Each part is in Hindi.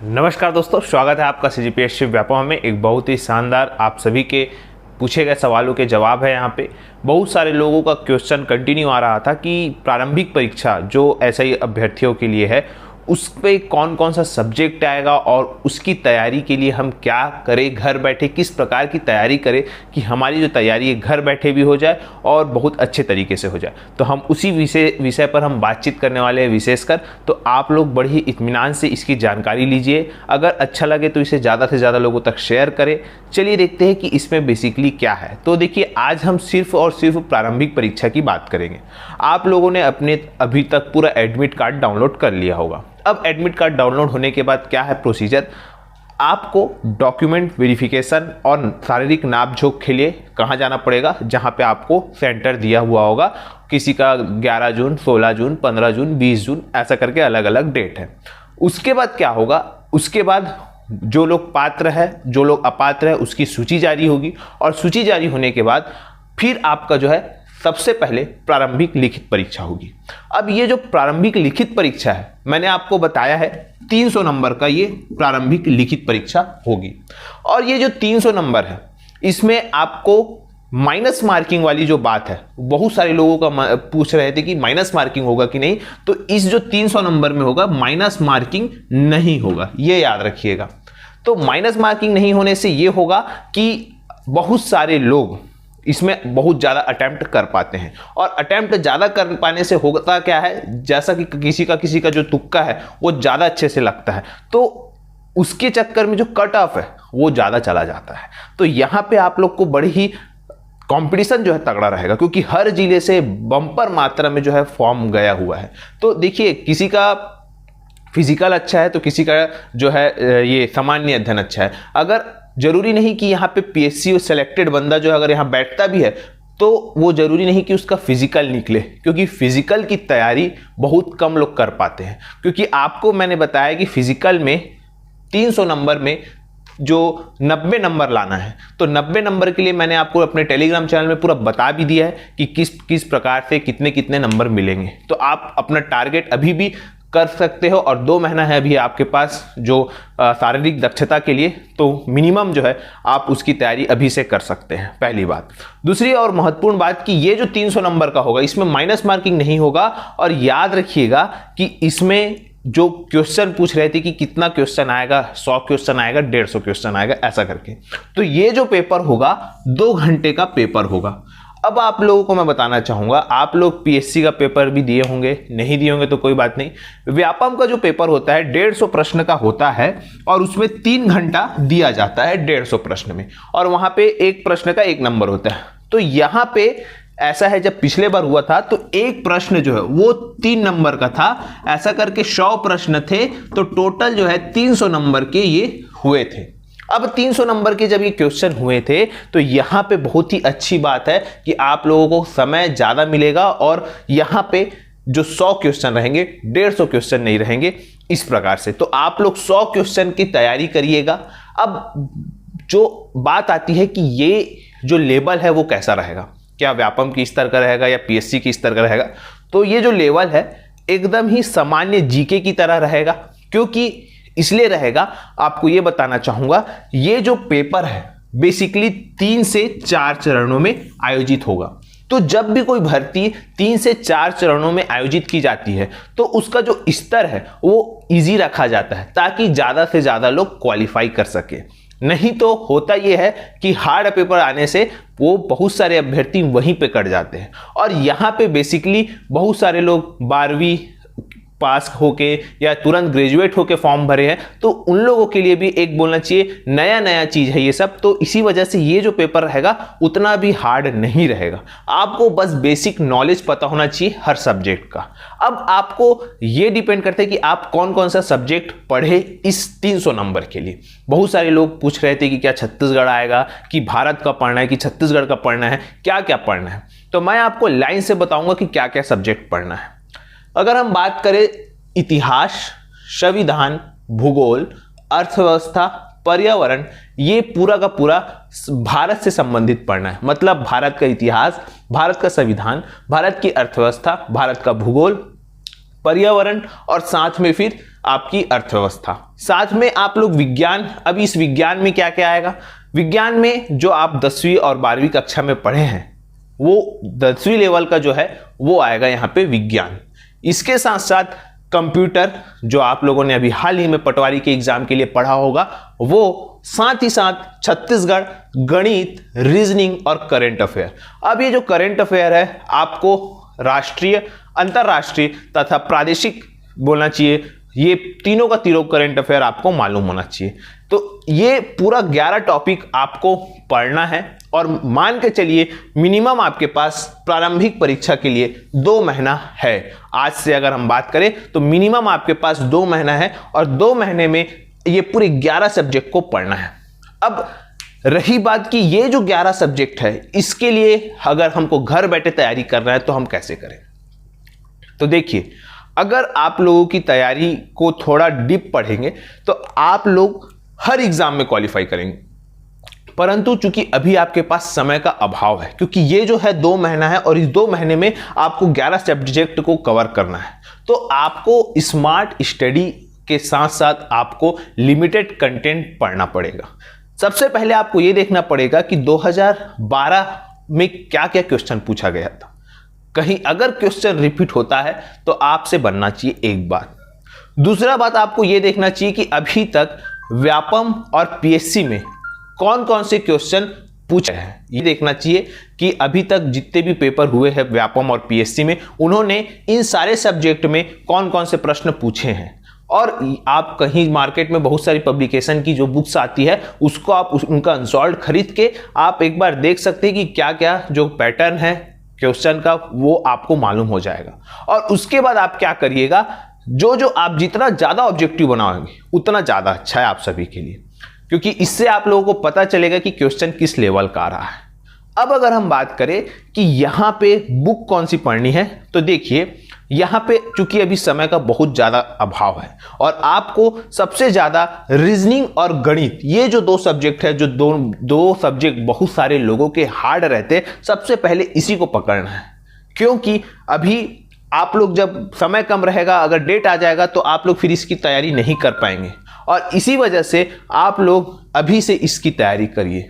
नमस्कार दोस्तों, स्वागत है आपका सीजीपीएससी व्यापम में। एक बहुत ही शानदार आप सभी के पूछे गए सवालों के जवाब है। यहाँ पे बहुत सारे लोगों का क्वेश्चन कंटिन्यू आ रहा था कि प्रारंभिक परीक्षा जो एसआई अभ्यर्थियों के लिए है उस पे कौन कौन सा सब्जेक्ट आएगा और उसकी तैयारी के लिए हम क्या करें, घर बैठे किस प्रकार की तैयारी करें कि हमारी जो तैयारी है घर बैठे भी हो जाए और बहुत अच्छे तरीके से हो जाए। तो हम उसी विषय पर हम बातचीत करने वाले हैं विशेषकर। तो आप लोग बड़ी ही इत्मीनान से इसकी जानकारी लीजिए। अगर अच्छा लगे तो इसे ज़्यादा से ज़्यादा लोगों तक शेयर करें। चलिए देखते हैं कि इसमें बेसिकली क्या है। तो देखिए, आज हम सिर्फ और सिर्फ प्रारंभिक परीक्षा की बात करेंगे। आप लोगों ने अपने अभी तक पूरा एडमिट कार्ड डाउनलोड कर लिया होगा। अब एडमिट कार्ड डाउनलोड होने के बाद क्या है प्रोसीजर, आपको डॉक्यूमेंट वेरिफिकेशन और शारीरिक नापझोंक के लिए कहाँ जाना पड़ेगा, जहाँ पे आपको सेंटर दिया हुआ होगा। किसी का 11 जून, 16 जून, 15 जून, 20 जून, ऐसा करके अलग अलग डेट है। उसके बाद क्या होगा, उसके बाद जो लोग पात्र है, जो लोग अपात्र है, उसकी सूची जारी होगी और सूची जारी होने के बाद फिर आपका जो है सबसे पहले प्रारंभिक लिखित परीक्षा होगी। अब ये जो प्रारंभिक लिखित परीक्षा है, मैंने आपको बताया है 300 नंबर का ये प्रारंभिक लिखित परीक्षा होगी। और ये जो 300 नंबर है इसमें आपको माइनस मार्किंग वाली जो बात है, बहुत सारे लोगों का पूछ रहे थे कि माइनस मार्किंग होगा कि नहीं। तो इस जो 300 नंबर में होगा माइनस मार्किंग नहीं होगा, ये याद रखिएगा। तो माइनस मार्किंग नहीं होने से ये होगा कि बहुत सारे लोग इसमें बहुत ज़्यादा अटेम्प्ट कर पाते हैं और अटेम्प्ट ज़्यादा कर पाने से होता क्या है, जैसा कि किसी का जो तुक्का है वो ज़्यादा अच्छे से लगता है, तो उसके चक्कर में जो कट ऑफ है वो ज़्यादा चला जाता है। तो यहाँ पे आप लोग को बड़ी ही कंपटीशन जो है तगड़ा रहेगा, क्योंकि हर जिले से बम्पर मात्रा में जो है फॉर्म गया हुआ है। तो देखिए, किसी का फिजिकल अच्छा है तो किसी का जो है ये सामान्य अध्ययन अच्छा है। अगर जरूरी नहीं कि यहाँ पे पीएससी सेलेक्टेड बंदा जो है अगर यहाँ बैठता भी है तो वो जरूरी नहीं कि उसका फिजिकल निकले, क्योंकि फिजिकल की तैयारी बहुत कम लोग कर पाते हैं। क्योंकि आपको मैंने बताया कि फिजिकल में 300 नंबर में जो 90 नंबर लाना है, तो 90 नंबर के लिए मैंने आपको अपने टेलीग्राम चैनल में पूरा बता भी दिया है कि किस किस प्रकार से कितने कितने नंबर मिलेंगे। तो आप अपना टारगेट अभी भी कर सकते हो और 2 महीना है अभी आपके पास जो शारीरिक दक्षता के लिए, तो मिनिमम जो है आप उसकी तैयारी अभी से कर सकते हैं। पहली बात। दूसरी और महत्वपूर्ण बात कि ये जो 300 नंबर का होगा इसमें माइनस मार्किंग नहीं होगा। और याद रखिएगा कि इसमें जो क्वेश्चन पूछ रहे थे कि कितना क्वेश्चन आएगा, 100 क्वेश्चन आएगा, 150 क्वेश्चन आएगा, ऐसा करके। तो ये जो पेपर होगा 2 घंटे का पेपर होगा। अब आप लोगों को मैं बताना चाहूंगा, आप लोग पीएससी का पेपर भी दिए होंगे, नहीं दिए होंगे तो कोई बात नहीं। व्यापम का जो पेपर होता है 150 प्रश्न का होता है और उसमें 3 घंटा दिया जाता है 150 प्रश्न में, और वहां पे एक प्रश्न का 1 नंबर होता है। तो यहां पे ऐसा है, जब पिछले बार हुआ था तो एक प्रश्न जो है वो 3 नंबर का था, ऐसा करके 100 प्रश्न थे, तो टोटल जो है 300 नंबर के ये हुए थे। अब 300 नंबर के जब ये क्वेश्चन हुए थे तो यहां पे बहुत ही अच्छी बात है कि आप लोगों को समय ज्यादा मिलेगा और यहां पे जो 100 क्वेश्चन रहेंगे 150 क्वेश्चन नहीं रहेंगे, इस प्रकार से। तो आप लोग 100 क्वेश्चन की तैयारी करिएगा। अब जो बात आती है कि ये जो लेवल है वो कैसा रहेगा, क्या व्यापम की स्तर का रहेगा या पीएससी की स्तर का रहेगा। तो ये जो लेवल है एकदम ही सामान्य जीके की तरह रहेगा। क्योंकि इसलिए रहेगा, आपको यह बताना चाहूंगा, ये जो पेपर है बेसिकली 3 से 4 चरणों में आयोजित होगा। तो जब भी कोई भर्ती 3 से 4 चरणों में आयोजित की जाती है तो उसका जो स्तर है वो इजी रखा जाता है, ताकि ज्यादा से ज्यादा लोग क्वालिफाई कर सके। नहीं तो होता यह है कि हार्ड पेपर आने से वो बहुत सारे अभ्यर्थी वहीं पे कट जाते हैं। और यहां पे बेसिकली बहुत सारे लोग 12वीं पास होके या तुरंत ग्रेजुएट होके फॉर्म भरे हैं, तो उन लोगों के लिए भी एक बोलना चाहिए नया नया चीज है ये सब। तो इसी वजह से ये जो पेपर रहेगा उतना भी हार्ड नहीं रहेगा। आपको बस बेसिक नॉलेज पता होना चाहिए हर सब्जेक्ट का। अब आपको ये डिपेंड करता है कि आप कौन कौन सा सब्जेक्ट पढ़े इस 300 नंबर के लिए। बहुत सारे लोग पूछ रहे थे कि क्या छत्तीसगढ़ आएगा, कि भारत का पढ़ना है, कि छत्तीसगढ़ का पढ़ना है, क्या क्या पढ़ना है। तो मैं आपको लाइन से बताऊंगा कि क्या क्या सब्जेक्ट पढ़ना है। अगर हम बात करें इतिहास, संविधान, भूगोल, अर्थव्यवस्था, पर्यावरण, ये पूरा का पूरा भारत से संबंधित पढ़ना है। मतलब भारत का इतिहास, भारत का संविधान, भारत की अर्थव्यवस्था, भारत का भूगोल, पर्यावरण और साथ में फिर आपकी अर्थव्यवस्था। साथ में आप लोग विज्ञान, अब इस विज्ञान में क्या क्या आएगा, विज्ञान में जो आप 10वीं और 12वीं कक्षा में पढ़े हैं वो 10वीं लेवल का जो है वो आएगा यहाँ पे विज्ञान। इसके साथ साथ कंप्यूटर जो आप लोगों ने अभी हाल ही में पटवारी के एग्जाम के लिए पढ़ा होगा वो, साथ ही साथ छत्तीसगढ़, गणित, रीजनिंग और करंट अफेयर। अब ये जो करंट अफेयर है आपको राष्ट्रीय, अंतरराष्ट्रीय तथा प्रादेशिक बोलना चाहिए, ये तीनों का तीनों करंट अफेयर आपको मालूम होना चाहिए। तो ये पूरा 11 टॉपिक आपको पढ़ना है और मान के चलिए मिनिमम आपके पास प्रारंभिक परीक्षा के लिए 2 महीना है। आज से अगर हम बात करें तो मिनिमम आपके पास 2 महीना है और 2 महीने में ये पूरे 11 सब्जेक्ट को पढ़ना है। अब रही बात कि ये जो 11 सब्जेक्ट है इसके लिए अगर हमको घर बैठे तैयारी करना है तो हम कैसे करें। तो देखिए, अगर आप लोगों की तैयारी को थोड़ा डीप पढ़ेंगे तो आप लोग हर एग्जाम में क्वालिफाई करेंगे, परंतु चूंकि अभी आपके पास समय का अभाव है, क्योंकि ये जो है 2 महीना है और इस 2 महीने में आपको 11 सब्जेक्ट को कवर करना है, तो आपको स्मार्ट स्टडी के साथ साथ आपको लिमिटेड कंटेंट पढ़ना पड़ेगा। सबसे पहले आपको ये देखना पड़ेगा कि 2012 में क्या क्या क्वेश्चन पूछा गया था। कहीं अगर क्वेश्चन रिपीट होता है तो आपसे बनना चाहिए एक बात। दूसरा बात आपको यह देखना चाहिए कि अभी तक व्यापम और पीएससी में कौन कौन से क्वेश्चन पूछे हैं। ये देखना चाहिए कि अभी तक जितने भी पेपर हुए हैं व्यापम और पीएससी में, उन्होंने इन सारे सब्जेक्ट में कौन कौन से प्रश्न पूछे हैं। और आप कहीं मार्केट में बहुत सारी पब्लिकेशन की जो बुक्स आती है उसको आप उनका अनसॉल्व खरीद के आप एक बार देख सकते हैं कि क्या क्या जो पैटर्न है क्वेश्चन का वो आपको मालूम हो जाएगा। और उसके बाद आप क्या करिएगा, जो आप जितना ज्यादा ऑब्जेक्टिव बनाओगे उतना ज्यादा अच्छा है आप सभी के लिए, क्योंकि इससे आप लोगों को पता चलेगा कि क्वेश्चन किस लेवल का आ रहा है। अब अगर हम बात करें कि यहां पे बुक कौन सी पढ़नी है, तो देखिए यहां पे चूंकि अभी समय का बहुत ज्यादा अभाव है और आपको सबसे ज्यादा रीजनिंग और गणित, ये जो 2 सब्जेक्ट है, जो दो सब्जेक्ट बहुत सारे लोगों के हार्ड रहते हैं, सबसे पहले इसी को पकड़ना है। क्योंकि अभी आप लोग जब समय कम रहेगा, अगर डेट आ जाएगा तो आप लोग फिर इसकी तैयारी नहीं कर पाएंगे और इसी वजह से आप लोग अभी से इसकी तैयारी करिए।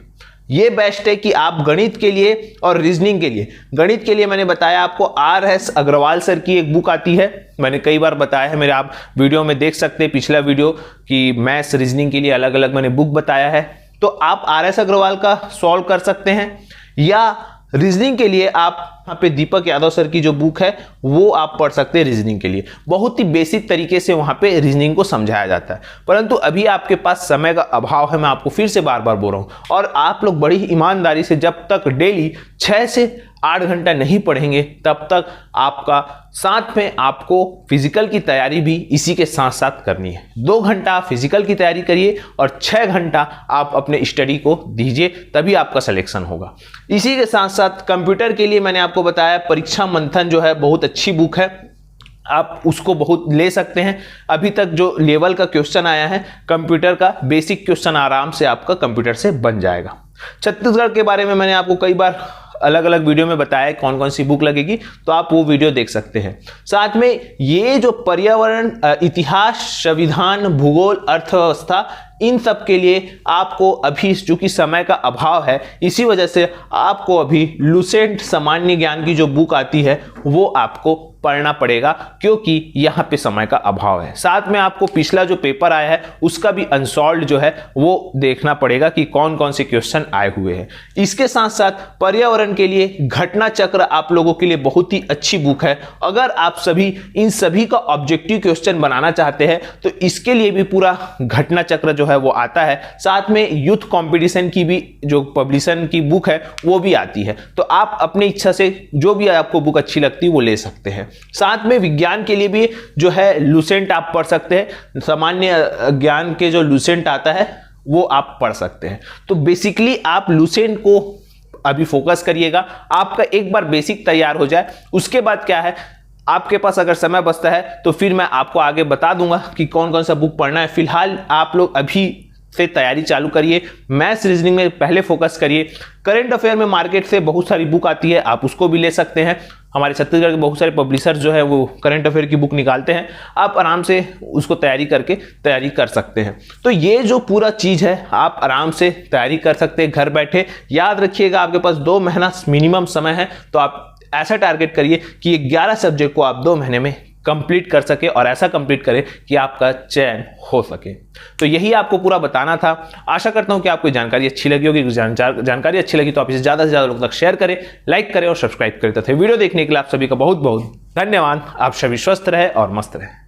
ये बेस्ट है कि आप गणित के लिए और रीजनिंग के लिए, गणित के लिए मैंने बताया आपको RS अग्रवाल सर की एक बुक आती है, मैंने कई बार बताया है, मेरे आप वीडियो में देख सकते हैं पिछला वीडियो कि मैथ्स रीजनिंग के लिए अलग अलग मैंने बुक बताया है। तो आप RS अग्रवाल का सॉल्व कर सकते हैं, या रीजनिंग के लिए आप यहाँ पे दीपक यादव सर की जो बुक है वो आप पढ़ सकते हैं। रीजनिंग के लिए बहुत ही बेसिक तरीके से वहां पे रीजनिंग को समझाया जाता है, परंतु अभी आपके पास समय का अभाव है, मैं आपको फिर से बार बार बोल रहा हूं। और आप लोग बड़ी ईमानदारी से जब तक डेली 6 से 8 घंटा नहीं पढ़ेंगे तब तक आपका, साथ में आपको फिजिकल की तैयारी भी इसी के साथ साथ करनी है। 2 घंटा फिजिकल की तैयारी करिए और 6 घंटा आप अपने स्टडी को दीजिए, तभी आपका सिलेक्शन होगा। इसी के साथ साथ कंप्यूटर के लिए मैंने आपको बताया परीक्षा मंथन जो है बहुत अच्छी बुक है, आप उसको बहुत ले सकते हैं। अभी तक जो लेवल का क्वेश्चन आया है कंप्यूटर का, बेसिक क्वेश्चन आराम से आपका कंप्यूटर से बन जाएगा। छत्तीसगढ़ के बारे में मैंने आपको कई बार अलग अलग वीडियो में बताया है कौन कौन सी बुक लगेगी, तो आप वो वीडियो देख सकते हैं। साथ में ये जो पर्यावरण, इतिहास, संविधान, भूगोल, अर्थव्यवस्था, इन सब के लिए आपको अभी चूंकि समय का अभाव है, इसी वजह से आपको अभी लुसेंट सामान्य ज्ञान की जो बुक आती है वो आपको पढ़ना पड़ेगा, क्योंकि यहाँ पे समय का अभाव है। साथ में आपको पिछला जो पेपर आया है उसका भी अनसॉल्व्ड जो है वो देखना पड़ेगा कि कौन कौन से क्वेश्चन आए हुए हैं। इसके साथ साथ पर्यावरण के लिए घटना चक्र आप लोगों के लिए बहुत ही अच्छी बुक है। अगर आप सभी इन सभी का ऑब्जेक्टिव क्वेश्चन बनाना चाहते हैं तो इसके लिए भी पूरा घटना चक्र जो है वो आता है। साथ में यूथ कंपटीशन की भी जो पब्लिशन की बुक है वो भी आती है, तो आप अपनी इच्छा से जो भी आपको बुक अच्छी लगती है वो ले सकते हैं। साथ में विज्ञान के लिए भी जो है लुसेंट आप पढ़ सकते हैं, सामान्य ज्ञान के जो लुसेंट आता है वो आप पढ़ सकते हैं। तो बेसिकली आप लुसेंट को अभी फोकस करिएगा, आपका एक बार बेसिक तैयार हो जाए, उसके बाद क्या है आपके पास अगर समय बचता है तो फिर मैं आपको आगे बता दूंगा कि कौन कौन सा बुक पढ़ना है। फिलहाल आप लोग अभी से तैयारी चालू करिए, मैथ्स रीजनिंग में पहले फोकस करिए। करंट अफेयर में मार्केट से बहुत सारी बुक आती है, आप उसको भी ले सकते हैं। हमारे छत्तीसगढ़ के बहुत सारे पब्लिशर्स जो है वो करंट अफेयर की बुक निकालते हैं, आप आराम से उसको तैयारी कर सकते हैं। तो ये जो पूरा चीज़ है आप आराम से तैयारी कर सकते हैं घर बैठे। याद रखिएगा आपके पास 2 महीना मिनिमम समय है, तो आप ऐसा टारगेट करिए कि 11 सब्जेक्ट को आप 2 महीने में कंप्लीट कर सके और ऐसा कंप्लीट करें कि आपका चयन हो सके। तो यही आपको पूरा बताना था। आशा करता हूं कि आपको जानकारी अच्छी लगी होगी। जानकारी अच्छी लगी तो आप इसे ज़्यादा से ज़्यादा लोगों तक शेयर करें, लाइक करें और सब्सक्राइब करें। तथा वीडियो देखने के लिए आप सभी का बहुत बहुत धन्यवाद। आप सभी स्वस्थ रहे और मस्त रहे।